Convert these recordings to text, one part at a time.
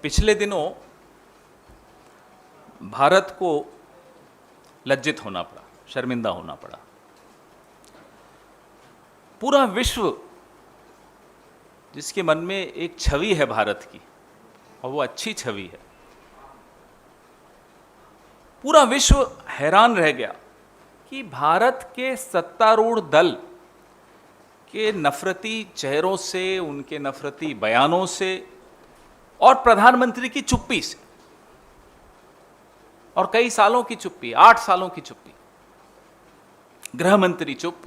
पिछले दिनों भारत को लज्जित होना पड़ा, शर्मिंदा होना पड़ा। पूरा विश्व जिसके मन में एक छवि है भारत की, और वो अच्छी छवि है, पूरा विश्व हैरान रह गया कि भारत के सत्तारूढ़ दल के नफरती चेहरों से, उनके नफरती बयानों से और प्रधानमंत्री की चुप्पी से, और कई सालों की चुप्पी, 8 सालों की चुप्पी, गृह मंत्री चुप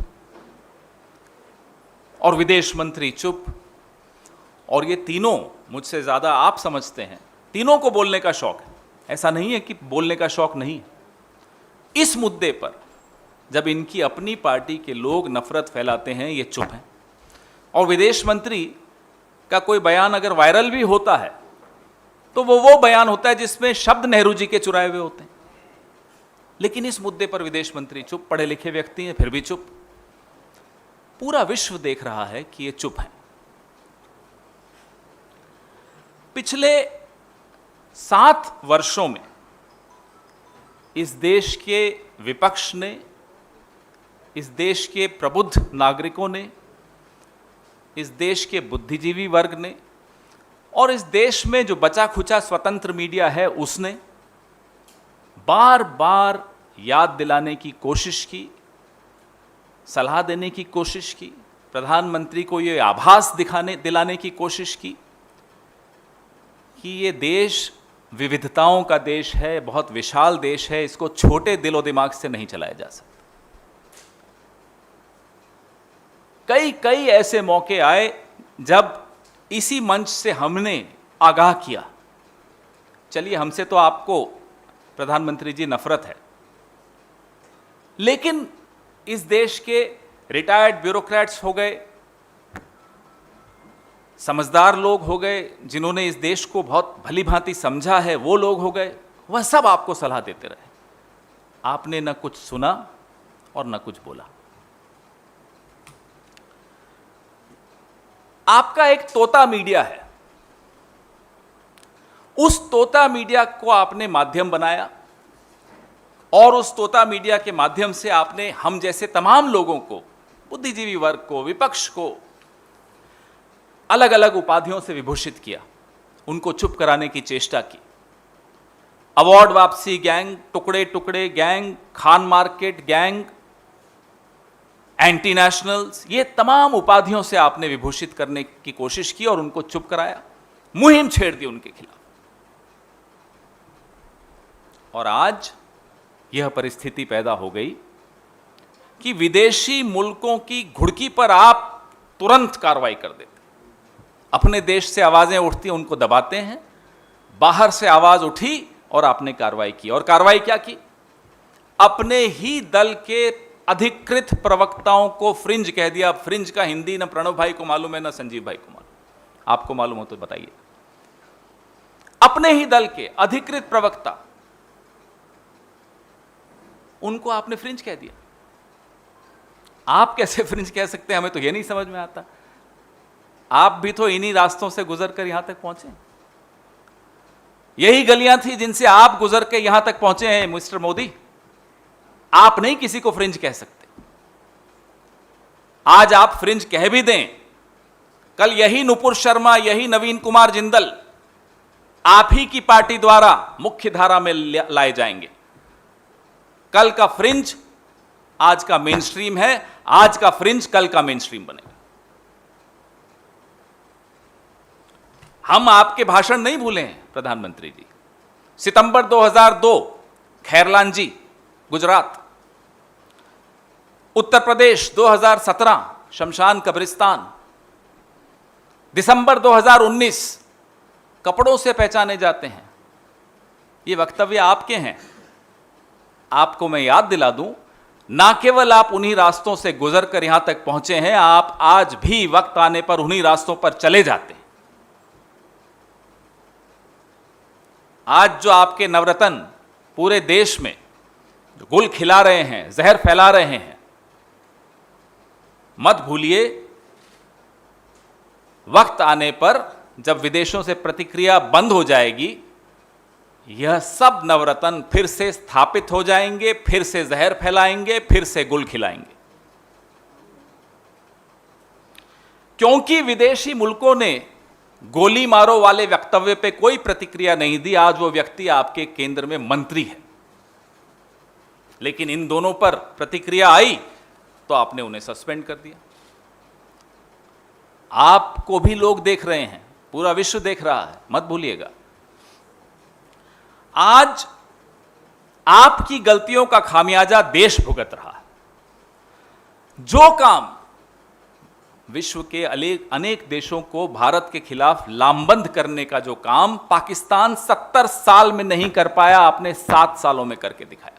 और विदेश मंत्री चुप, और ये तीनों, मुझसे ज्यादा आप समझते हैं, तीनों को बोलने का शौक है। ऐसा नहीं है कि बोलने का शौक नहीं है। इस मुद्दे पर जब इनकी अपनी पार्टी के लोग नफरत फैलाते हैं, ये चुप हैं। और विदेश मंत्री का कोई बयान अगर वायरल भी होता है तो वो बयान होता है जिसमें शब्द नेहरू जी के चुराए हुए होते हैं। लेकिन इस मुद्दे पर विदेश मंत्री चुप, पढ़े लिखे व्यक्ति हैं फिर भी चुप। पूरा विश्व देख रहा है कि ये चुप हैं। पिछले 7 वर्षों में इस देश के विपक्ष ने, इस देश के प्रबुद्ध नागरिकों ने, इस देश के बुद्धिजीवी वर्ग ने और इस देश में जो बचा खुचा स्वतंत्र मीडिया है उसने बार बार याद दिलाने की कोशिश की, सलाह देने की कोशिश की, प्रधानमंत्री को ये आभास दिलाने की कोशिश की कि ये देश विविधताओं का देश है, बहुत विशाल देश है, इसको छोटे दिलो दिमाग से नहीं चलाया जा सकता। कई ऐसे मौके आए जब इसी मंच से हमने आगाह किया, चलिए हमसे तो आपको प्रधानमंत्री जी नफरत है, लेकिन इस देश के रिटायर्ड ब्यूरोक्रेट्स हो गए, समझदार लोग हो गए, जिन्होंने इस देश को बहुत भली भांति समझा है, वो लोग हो गए, वह सब आपको सलाह देते रहे। आपने न कुछ सुना और न कुछ बोला। आपका एक तोता मीडिया है, उस तोता मीडिया को आपने माध्यम बनाया और उस तोता मीडिया के माध्यम से आपने हम जैसे तमाम लोगों को, बुद्धिजीवी वर्ग को, विपक्ष को अलग अलग उपाधियों से विभूषित किया, उनको चुप कराने की चेष्टा की। अवार्ड वापसी गैंग, टुकड़े टुकड़े gang, Khan market gang, anti nationals, ये तमाम उपाधियों से आपने विभूषित करने की कोशिश की और उनको चुप कराया, मुहिम छेड़ दी उनके खिलाफ। और आज यह परिस्थिति पैदा हो गई कि विदेशी मुल्कों की घुड़की पर आप तुरंत कार्रवाई कर देते। अपने देश से आवाजें उठती, उनको दबाते हैं, बाहर से आवाज उठी और आपने कार्रवाई की। और कार्रवाई क्या की? अपने ही दल के अधिकृत प्रवक्ताओं को फ्रिंज कह दिया। फ्रिंज का हिंदी न प्रणव भाई को मालूम है, न संजीव भाई को मालूम। आपको मालूम हो तो बताइए। अपने ही दल के अधिकृत प्रवक्ता, उनको आपने फ्रिंज कह दिया। आप कैसे फ्रिंज कह सकते हैं, हमें तो यह नहीं समझ में आता। आप भी तो इन्हीं रास्तों से गुजर कर यहां तक पहुंचे, यही गलियां थी जिनसे आप गुजर के यहां तक पहुंचे हैं मिस्टर मोदी। आप नहीं किसी को फ्रिंज कह सकते। आज आप फ्रिंज कह भी दें, कल यही नुपुर शर्मा, यही नवीन कुमार जिंदल आप ही की पार्टी द्वारा मुख्य धारा में लाए जाएंगे। कल का फ्रिंज आज का मेन स्ट्रीम है, आज का फ्रिंज कल का मेन स्ट्रीम बनेगा। हम आपके भाषण नहीं भूले हैं प्रधानमंत्री जी। सितंबर 2002 खैरलांजी गुजरात, उत्तर प्रदेश 2017 शमशान कब्रिस्तान, दिसंबर 2019 कपड़ों से पहचाने जाते हैं। ये वक्तव्य आपके हैं। आपको मैं याद दिला दूं, ना केवल आप उन्हीं रास्तों से गुजर कर यहां तक पहुंचे हैं, आप आज भी वक्त आने पर उन्हीं रास्तों पर चले जाते हैं। आज जो आपके नवरत्न पूरे देश में जो गुल खिला रहे हैं, जहर फैला रहे हैं, मत भूलिए वक्त आने पर जब विदेशों से प्रतिक्रिया बंद हो जाएगी, यह सब नवरत्न फिर से स्थापित हो जाएंगे, फिर से जहर फैलाएंगे, फिर से गुल खिलाएंगे। क्योंकि विदेशी मुल्कों ने गोली मारो वाले वक्तव्य पे कोई प्रतिक्रिया नहीं दी, आज वो व्यक्ति आपके केंद्र में मंत्री है। लेकिन इन दोनों पर प्रतिक्रिया आई तो आपने उन्हें सस्पेंड कर दिया। आपको भी लोग देख रहे हैं, पूरा विश्व देख रहा है, मत भूलिएगा। आज आपकी गलतियों का खामियाजा देश भुगत रहा है। जो काम विश्व के अनेक देशों को भारत के खिलाफ लामबंद करने का जो काम पाकिस्तान 70 साल में नहीं कर पाया, आपने 7 सालों में करके दिखाया।